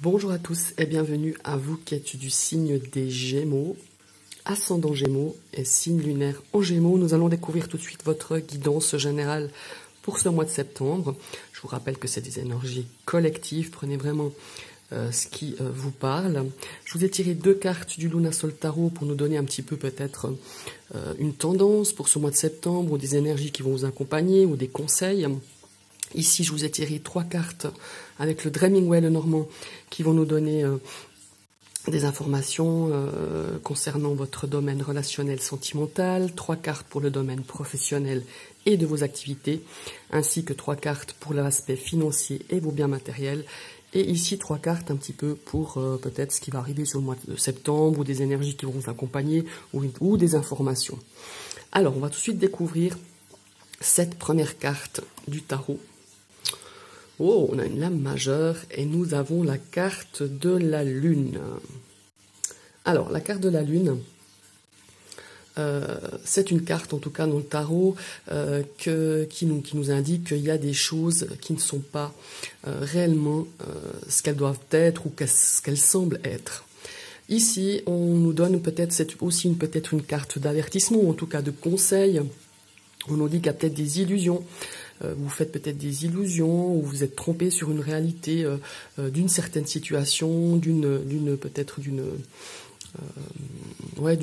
Bonjour à tous et bienvenue à vous qui êtes du signe des Gémeaux, ascendant Gémeaux et signe lunaire en Gémeaux. Nous allons découvrir tout de suite votre guidance générale pour ce mois de septembre. Je vous rappelle que c'est des énergies collectives, prenez vraiment ce qui vous parle. Je vous ai tiré deux cartes du Luna Sol Tarot pour nous donner un petit peu peut-être une tendance pour ce mois de septembre, ou des énergies qui vont vous accompagner, ou des conseils. Ici, je vous ai tiré trois cartes avec le Dreaming Well normand qui vont nous donner des informations concernant votre domaine relationnel sentimental, trois cartes pour le domaine professionnel et de vos activités, ainsi que trois cartes pour l'aspect financier et vos biens matériels. Et ici, trois cartes un petit peu pour peut-être ce qui va arriver sur le mois de septembre, ou des énergies qui vont vous accompagner, ou des informations. Alors, on va tout de suite découvrir cette première carte du tarot. Oh, on a une lame majeure et nous avons la carte de la lune. Alors, la carte de la lune, c'est une carte, en tout cas dans le tarot, qui nous indique qu'il y a des choses qui ne sont pas réellement ce qu'elles doivent être ou ce qu'elles semblent être. Ici, on nous donne peut-être, c'est aussi peut-être une carte d'avertissement, ou en tout cas de conseil. On nous dit qu'il y a peut-être des illusions. Vous faites peut-être des illusions, ou vous êtes trompé sur une réalité d'une certaine situation, d'une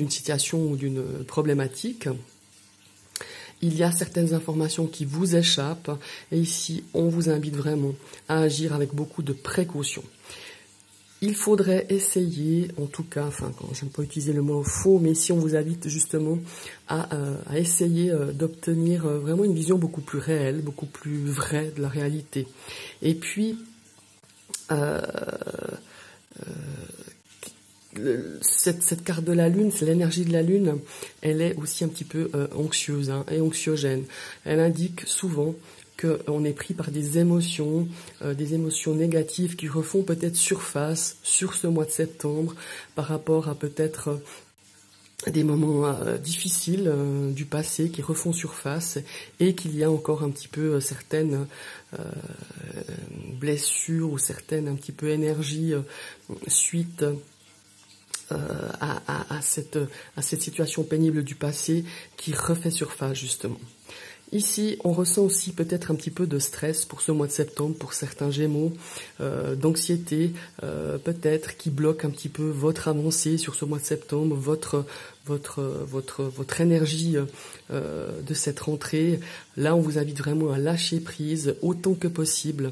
situation ou d'une problématique. Il y a certaines informations qui vous échappent, et ici, on vous invite vraiment à agir avec beaucoup de précaution. Il faudrait essayer, en tout cas, je n'aime pas utiliser le mot faux, mais ici on vous invite justement à essayer d'obtenir vraiment une vision beaucoup plus réelle, beaucoup plus vraie de la réalité. Et puis, cette carte de la lune, c'est l'énergie de la lune, elle est aussi un petit peu anxieuse et anxiogène. Elle indique souvent qu'on est pris par des émotions négatives qui refont peut-être surface sur ce mois de septembre par rapport à peut-être des moments difficiles du passé qui refont surface, et qu'il y a encore un petit peu certaines blessures ou certaines un petit peu énergies suite à cette situation pénible du passé qui refait surface justement. Ici, on ressent aussi peut-être un petit peu de stress pour ce mois de septembre, pour certains Gémeaux, d'anxiété peut-être qui bloque un petit peu votre avancée sur ce mois de septembre, votre énergie de cette rentrée. Là, on vous invite vraiment à lâcher prise autant que possible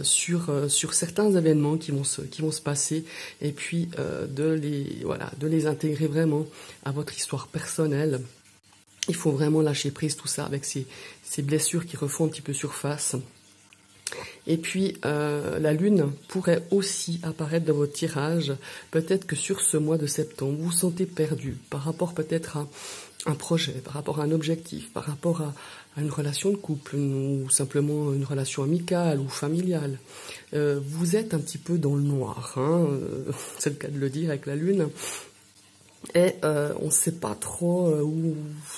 sur certains événements qui vont se passer, et puis de les intégrer vraiment à votre histoire personnelle. Il faut vraiment lâcher prise tout ça avec ces blessures qui refont un petit peu surface. Et puis, la lune pourrait aussi apparaître dans votre tirage. Peut-être que sur ce mois de septembre, vous vous sentez perdu par rapport peut-être à un projet, par rapport à un objectif, par rapport à une relation de couple, ou simplement une relation amicale ou familiale. Vous êtes un petit peu dans le noir, c'est le cas de le dire avec la lune. Et on ne sait pas trop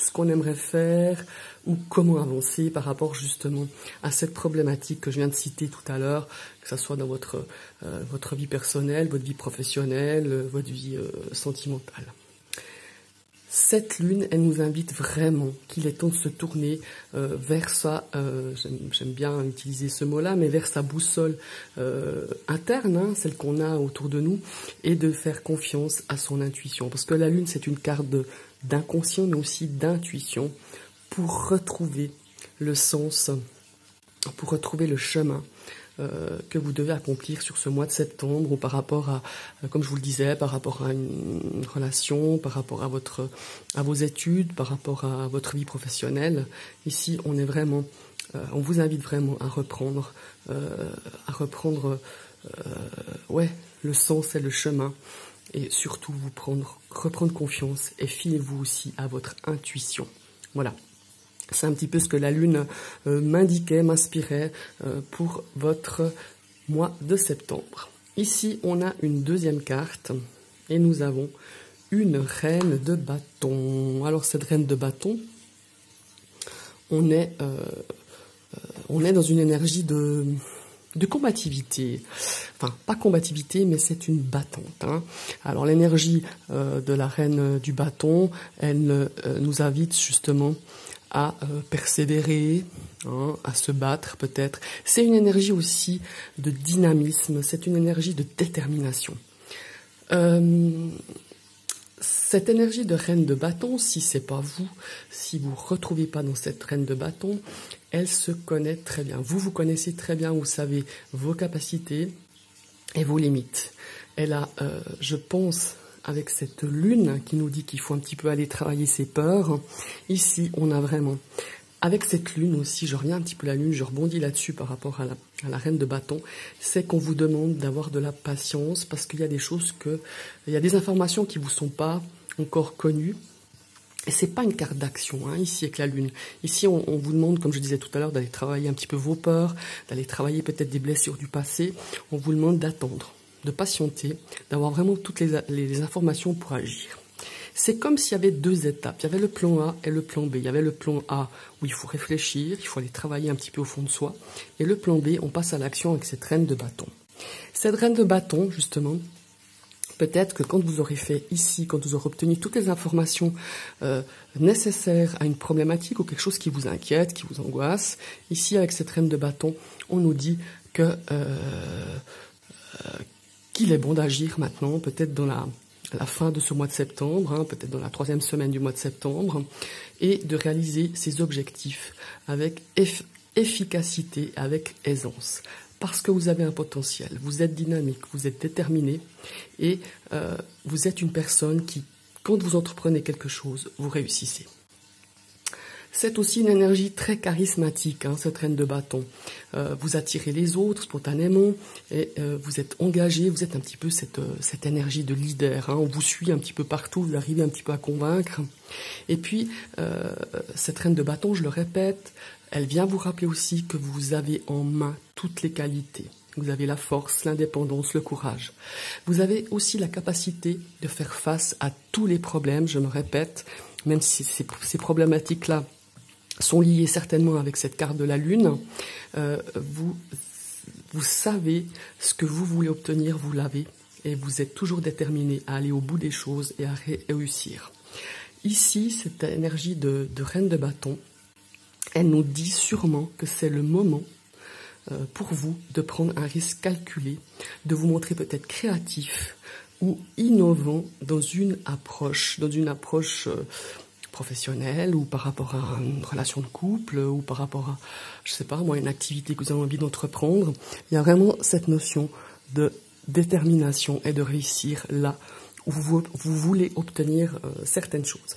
ce qu'on aimerait faire ou comment avancer par rapport justement à cette problématique que je viens de citer tout à l'heure, que ce soit dans votre vie personnelle, votre vie professionnelle, votre vie sentimentale. Cette lune, elle nous invite vraiment qu'il est temps de se tourner vers sa, j'aime bien utiliser ce mot-là, mais vers sa boussole interne, celle qu'on a autour de nous, et de faire confiance à son intuition. Parce que la lune, c'est une carte d'inconscient, mais aussi d'intuition, pour retrouver le sens, pour retrouver le chemin que vous devez accomplir sur ce mois de septembre, ou par rapport à, comme je vous le disais, par rapport à une relation, par rapport à vos études, par rapport à votre vie professionnelle. Ici, on on vous invite vraiment à reprendre le sens et le chemin, et surtout reprendre confiance, et fiez-vous aussi à votre intuition. Voilà. C'est un petit peu ce que la lune m'inspirait pour votre mois de septembre. Ici, on a une deuxième carte, et nous avons une reine de bâton. Alors, cette reine de bâton, on est dans une énergie de de combativité. Enfin, pas combativité, mais c'est une battante. Hein. Alors l'énergie de la reine du bâton, elle nous invite justement à persévérer, hein, à se battre peut-être. C'est une énergie aussi de dynamisme, c'est une énergie de détermination. Cette énergie de reine de bâton, si c'est pas vous, si vous ne retrouvez pas dans cette reine de bâton, elle se connaît très bien. Vous connaissez très bien, vous savez vos capacités et vos limites. Elle a, je pense, avec cette lune qui nous dit qu'il faut un petit peu aller travailler ses peurs, ici on a vraiment, avec cette lune aussi, je reviens un petit peu à la lune, je rebondis là-dessus par rapport à la reine de bâton, c'est qu'on vous demande d'avoir de la patience parce qu'il y a des choses il y a des informations qui vous sont pas encore connues. Et c'est pas une carte d'action, hein, ici avec la lune. Ici, on vous demande, comme je disais tout à l'heure, d'aller travailler un petit peu vos peurs, d'aller travailler peut-être des blessures du passé. On vous demande d'attendre, de patienter, d'avoir vraiment toutes les informations pour agir. C'est comme s'il y avait deux étapes. Il y avait le plan A et le plan B. Il y avait le plan A où il faut réfléchir, il faut aller travailler un petit peu au fond de soi. Et le plan B, on passe à l'action avec cette reine de bâton. Cette reine de bâton, justement, peut-être que quand vous aurez fait ici, quand vous aurez obtenu toutes les informations nécessaires à une problématique ou quelque chose qui vous inquiète, qui vous angoisse, ici avec cette reine de bâton, on nous dit que qu'il est bon d'agir maintenant, peut-être dans la fin de ce mois de septembre, hein, peut-être dans la 3e semaine du mois de septembre, et de réaliser ses objectifs avec efficacité, avec aisance. Parce que vous avez un potentiel, vous êtes dynamique, vous êtes déterminé, et vous êtes une personne qui, quand vous entreprenez quelque chose, vous réussissez. C'est aussi une énergie très charismatique, hein, cette reine de bâton. Vous attirez les autres spontanément et vous êtes engagé, vous êtes un petit peu cette énergie de leader. Hein, on vous suit un petit peu partout, vous arrivez un petit peu à convaincre. Et puis, cette reine de bâton, je le répète, elle vient vous rappeler aussi que vous avez en main toutes les qualités. Vous avez la force, l'indépendance, le courage. Vous avez aussi la capacité de faire face à tous les problèmes, je me répète, même si ces problématiques-là sont liées certainement avec cette carte de la Lune. Vous savez ce que vous voulez obtenir, vous l'avez, et vous êtes toujours déterminé à aller au bout des choses et à réussir. Ici, cette énergie de reine de bâton, elle nous dit sûrement que c'est le moment pour vous de prendre un risque calculé, de vous montrer peut-être créatif ou innovant dans une approche professionnelle ou par rapport à une relation de couple ou par rapport à, je sais pas moi, une activité que vous avez envie d'entreprendre. Il y a vraiment cette notion de détermination et de réussir là où vous voulez obtenir certaines choses.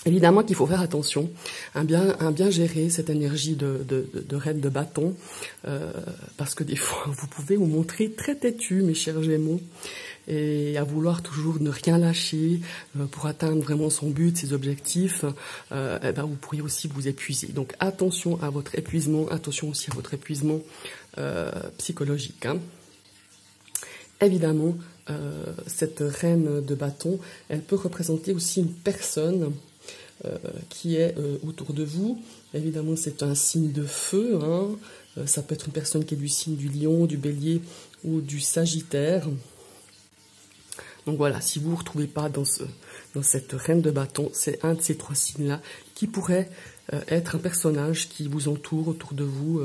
Évidemment qu'il faut faire attention à bien gérer cette énergie de reine de bâton, parce que des fois, vous pouvez vous montrer très têtu, mes chers Gémeaux, et à vouloir toujours ne rien lâcher pour atteindre vraiment son but, ses objectifs, vous pourriez aussi vous épuiser. Donc attention à votre épuisement, attention aussi à votre épuisement psychologique. Hein. Évidemment, cette reine de bâton, elle peut représenter aussi une personne qui est autour de vous. Évidemment, c'est un signe de feu. Hein. Ça peut être une personne qui est du signe du lion, du bélier ou du sagittaire. Donc voilà, si vous ne vous retrouvez pas dans cette reine de bâton, c'est un de ces trois signes-là qui pourrait être un personnage qui vous entoure, autour de vous,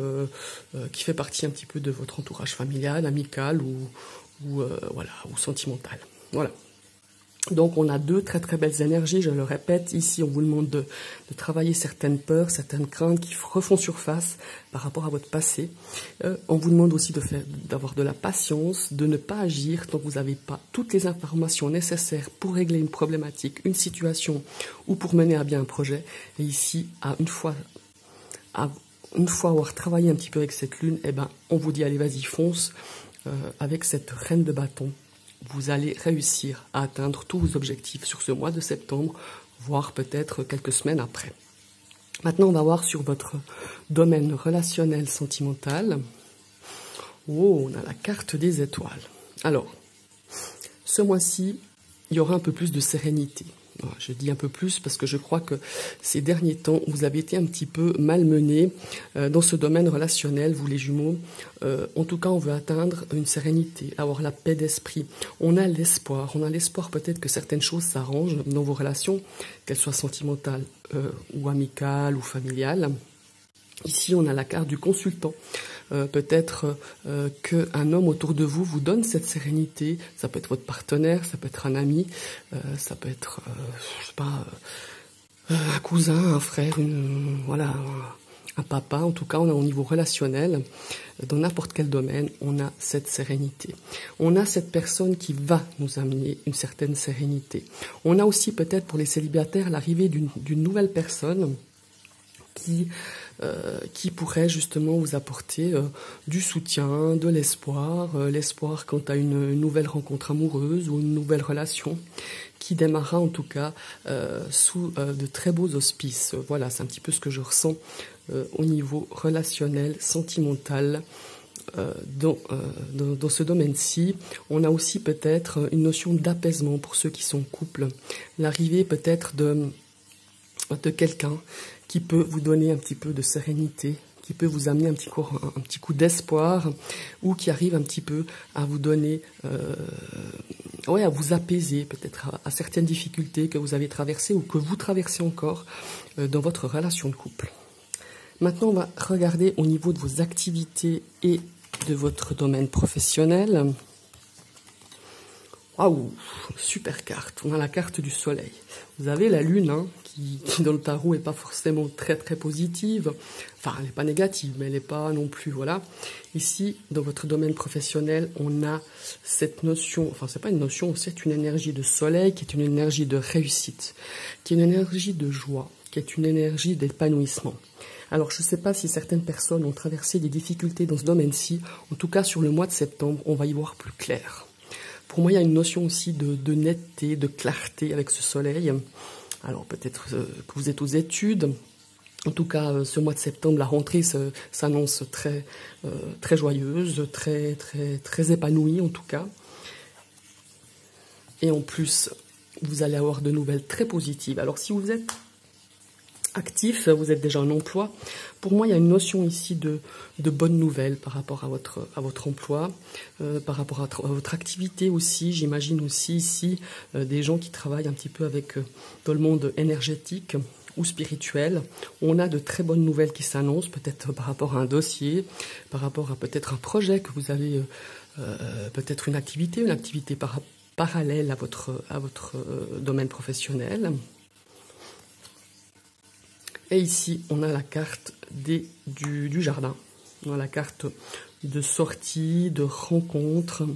qui fait partie un petit peu de votre entourage familial, amical ou sentimental. Voilà. Donc on a deux très très belles énergies, je le répète, ici on vous demande de travailler certaines peurs, certaines craintes qui refont surface par rapport à votre passé. On vous demande aussi d'avoir de la patience, de ne pas agir tant que vous n'avez pas toutes les informations nécessaires pour régler une problématique, une situation ou pour mener à bien un projet. Et ici, une fois avoir travaillé un petit peu avec cette lune, on vous dit allez vas-y fonce avec cette reine de bâton. Vous allez réussir à atteindre tous vos objectifs sur ce mois de septembre, voire peut-être quelques semaines après. Maintenant, on va voir sur votre domaine relationnel sentimental. Oh, on a la carte des étoiles. Alors, ce mois-ci, il y aura un peu plus de sérénité. Je dis un peu plus parce que je crois que ces derniers temps, vous avez été un petit peu malmenés dans ce domaine relationnel, vous les jumeaux. En tout cas, on veut atteindre une sérénité, avoir la paix d'esprit. On a l'espoir peut-être que certaines choses s'arrangent dans vos relations, qu'elles soient sentimentales ou amicales ou familiales. Ici, on a la carte du consultant. Peut-être qu'un homme autour de vous vous donne cette sérénité. Ça peut être votre partenaire, ça peut être un ami, ça peut être, je sais pas, un cousin, un frère, voilà, un papa. En tout cas, on a au niveau relationnel, dans n'importe quel domaine, on a cette sérénité. On a cette personne qui va nous amener une certaine sérénité. On a aussi peut-être pour les célibataires l'arrivée d'une nouvelle personne qui pourrait justement vous apporter du soutien, de l'espoir, l'espoir quant à une nouvelle rencontre amoureuse ou une nouvelle relation qui démarrera en tout cas sous de très beaux auspices. Voilà, c'est un petit peu ce que je ressens au niveau relationnel, sentimental. Dans ce domaine-ci, on a aussi peut-être une notion d'apaisement pour ceux qui sont en couple. L'arrivée peut-être de quelqu'un qui peut vous donner un petit peu de sérénité, qui peut vous amener un petit coup d'espoir, ou qui arrive un petit peu à vous donner, à vous apaiser peut-être à certaines difficultés que vous avez traversées ou que vous traversez encore dans votre relation de couple. Maintenant, on va regarder au niveau de vos activités et de votre domaine professionnel. Waouh, super carte. On a la carte du soleil. Vous avez la lune, qui dans le tarot n'est pas forcément très très positive. Enfin, elle n'est pas négative, mais elle n'est pas non plus, voilà. Ici, dans votre domaine professionnel, on a cette notion, enfin, c'est pas une notion, c'est une énergie de soleil qui est une énergie de réussite, qui est une énergie de joie, qui est une énergie d'épanouissement. Alors, je ne sais pas si certaines personnes ont traversé des difficultés dans ce domaine-ci. En tout cas, sur le mois de septembre, on va y voir plus clair. Pour moi, il y a une notion aussi de netteté, de clarté avec ce soleil. Alors peut-être que vous êtes aux études. En tout cas, ce mois de septembre, la rentrée s'annonce très, très joyeuse, très, très, très épanouie en tout cas. Et en plus, vous allez avoir de nouvelles très positives. Alors si vous êtes actif, vous êtes déjà en emploi. Pour moi, il y a une notion ici de bonnes nouvelles par rapport à votre emploi, par rapport à votre activité aussi. J'imagine aussi ici des gens qui travaillent un petit peu dans le monde énergétique ou spirituel. On a de très bonnes nouvelles qui s'annoncent, peut-être par rapport à un dossier, par rapport à peut-être un projet que vous avez, peut-être une activité parallèle à votre domaine professionnel. Et ici, on a la carte du jardin. On a la carte de sortie, de rencontre,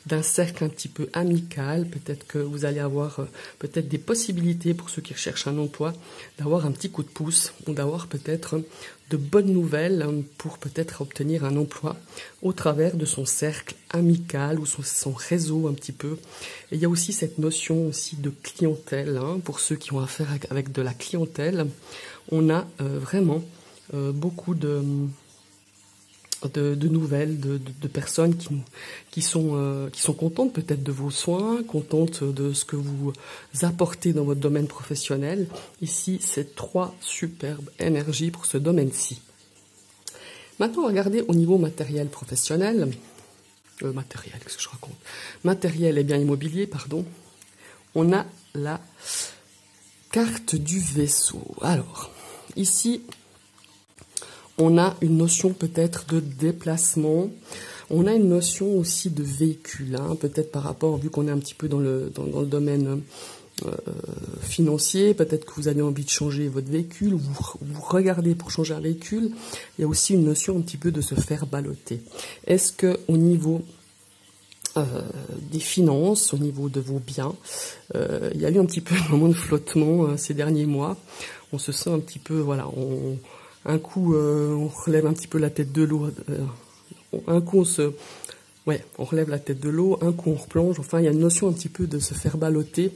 d'un cercle un petit peu amical. Peut-être que vous allez avoir peut-être des possibilités pour ceux qui recherchent un emploi, d'avoir un petit coup de pouce, ou d'avoir peut-être de bonnes nouvelles pour peut-être obtenir un emploi au travers de son cercle amical ou son réseau un petit peu. Et il y a aussi cette notion aussi de clientèle, pour ceux qui ont affaire avec de la clientèle. On a vraiment beaucoup de nouvelles, de personnes qui sont contentes peut-être de vos soins, contentes de ce que vous apportez dans votre domaine professionnel. Ici, c'est 3 superbes énergies pour ce domaine-ci. Maintenant, regardez au niveau matériel professionnel. Qu'est-ce que je raconte? Matériel et bien immobilier, pardon. On a la carte du vaisseau. Alors, ici, on a une notion peut-être de déplacement. On a une notion aussi de véhicule, peut-être par rapport, vu qu'on est un petit peu dans le domaine financier, peut-être que vous avez envie de changer votre véhicule, ou vous regardez pour changer un véhicule. Il y a aussi une notion un petit peu de se faire balloter. Est-ce que au niveau des finances, au niveau de vos biens, il y a eu un petit peu un moment de flottement ces derniers mois. On se sent un petit peu, voilà, un coup on relève un petit peu la tête de l'eau, un coup on relève la tête de l'eau, un coup on replonge. Enfin, il y a une notion un petit peu de se faire balloter,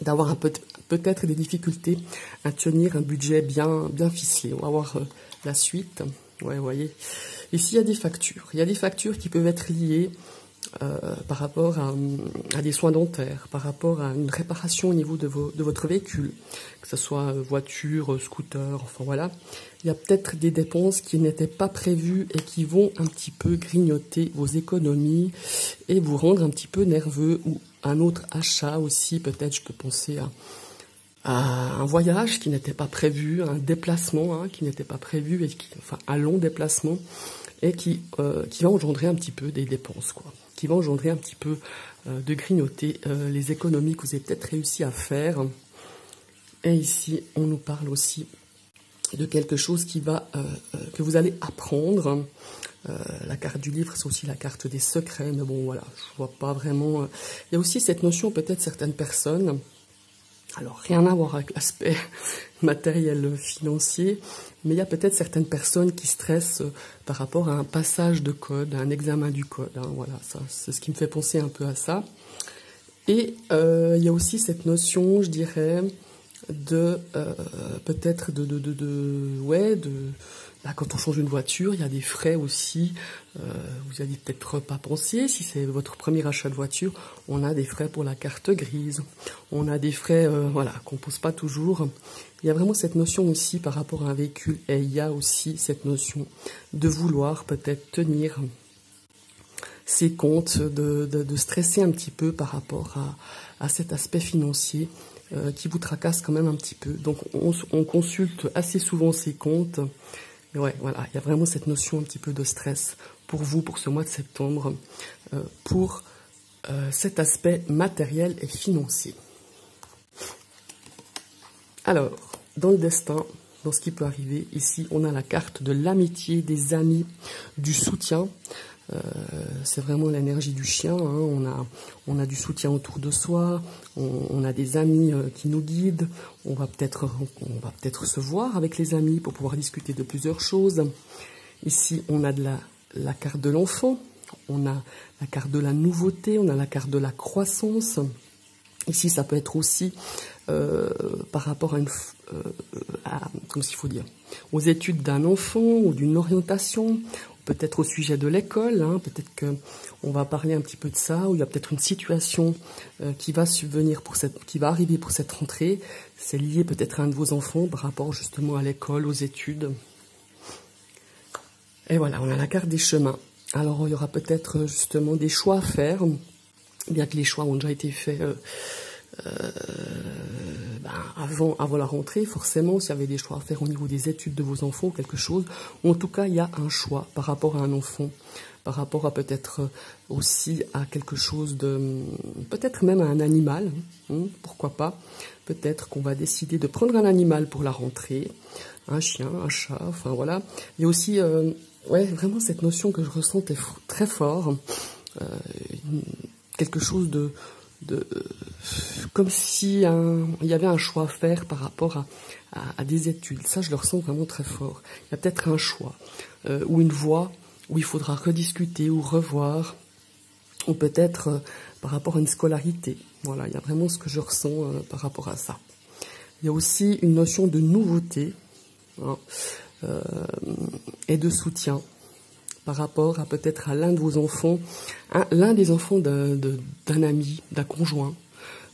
d'avoir peut-être des difficultés à tenir un budget bien ficelé. On va voir la suite. Ouais, vous voyez. Ici, il y a des factures. Il y a des factures qui peuvent être liées par rapport à des soins dentaires, par rapport à une réparation au niveau de votre véhicule, que ce soit voiture, scooter, enfin voilà. Il y a peut-être des dépenses qui n'étaient pas prévues et qui vont un petit peu grignoter vos économies et vous rendre un petit peu nerveux, ou un autre achat aussi, peut-être je peux penser à un voyage qui n'était pas prévu, un déplacement qui n'était pas prévu, enfin un long déplacement, et qui va engendrer un petit peu des dépenses, quoi. Qui va engendrer un petit peu de grignoter les économies que vous avez peut-être réussi à faire. Et ici, on nous parle aussi de quelque chose que vous allez apprendre. La carte du livre, c'est aussi la carte des secrets, mais bon, voilà, je vois pas vraiment. Il y a aussi cette notion, peut-être certaines personnes, alors rien à voir avec l'aspect matériel financier, mais il y a peut-être certaines personnes qui stressent par rapport à un passage de code, à un examen du code. Voilà, ça, c'est ce qui me fait penser un peu à ça. Et il y a aussi cette notion, je dirais, de peut-être là, quand on change une voiture, il y a des frais aussi. Vous n'avez peut-être pas pensé, si c'est votre premier achat de voiture, on a des frais pour la carte grise. On a des frais voilà, qu'on ne pose pas toujours. Il y a vraiment cette notion aussi par rapport à un véhicule. Et il y a aussi cette notion de vouloir peut-être tenir ses comptes, de stresser un petit peu par rapport à cet aspect financier qui vous tracasse quand même un petit peu. Donc on consulte assez souvent ses comptes. Et ouais, voilà, il y a vraiment cette notion un petit peu de stress pour vous, pour ce mois de septembre, pour cet aspect matériel et financier. Alors, dans le destin, dans ce qui peut arriver, ici, on a la carte de l'amitié, des amis, du soutien. C'est vraiment l'énergie du chien. On a du soutien autour de soi, on a des amis qui nous guident. On va peut-être se voir avec les amis pour pouvoir discuter de plusieurs choses. Ici, on a de la carte de l'enfant, on a la carte de la nouveauté, on a la carte de la croissance. Ici, ça peut être aussi par rapport comment il faut dire, aux études d'un enfant ou d'une orientation. Peut-être au sujet de l'école, peut-être qu'on va parler un petit peu de ça, ou il y a peut-être une situation qui va arriver pour cette rentrée. C'est lié peut-être à un de vos enfants par rapport justement à l'école, aux études. Et voilà, on a la carte des chemins. Alors il y aura peut-être justement des choix à faire, bien que les choix ont déjà été faits avant la rentrée, forcément, s'il y avait des choix à faire au niveau des études de vos enfants, quelque chose, en tout cas, il y a un choix par rapport à un enfant, par rapport à peut-être aussi à quelque chose peut-être même à un animal, pourquoi pas, peut-être qu'on va décider de prendre un animal pour la rentrée, un chien, un chat, enfin voilà. Il y a aussi, vraiment cette notion que je ressens très fort, quelque chose comme si il y avait un choix à faire par rapport à des études. Ça, je le ressens vraiment très fort. Il y a peut-être un choix ou une voie où il faudra rediscuter ou revoir, ou peut-être par rapport à une scolarité. Voilà, il y a vraiment ce que je ressens par rapport à ça. Il y a aussi une notion de nouveauté et de soutien par rapport à peut-être à l'un de vos enfants, l'un des enfants d'un ami, d'un conjoint,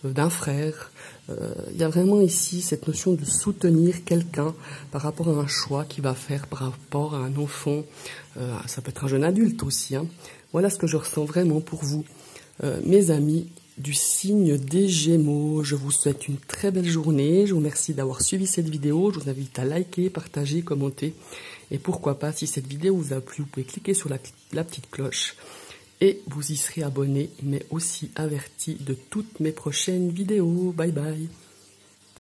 d'un frère. Il y a vraiment ici cette notion de soutenir quelqu'un par rapport à un choix qu'il va faire par rapport à un enfant. Ça peut être un jeune adulte aussi. Voilà ce que je ressens vraiment pour vous, mes amis du signe des Gémeaux. Je vous souhaite une très belle journée. Je vous remercie d'avoir suivi cette vidéo. Je vous invite à liker, partager, commenter. Et pourquoi pas, si cette vidéo vous a plu, vous pouvez cliquer sur la petite cloche et vous y serez abonné, mais aussi averti de toutes mes prochaines vidéos. Bye bye.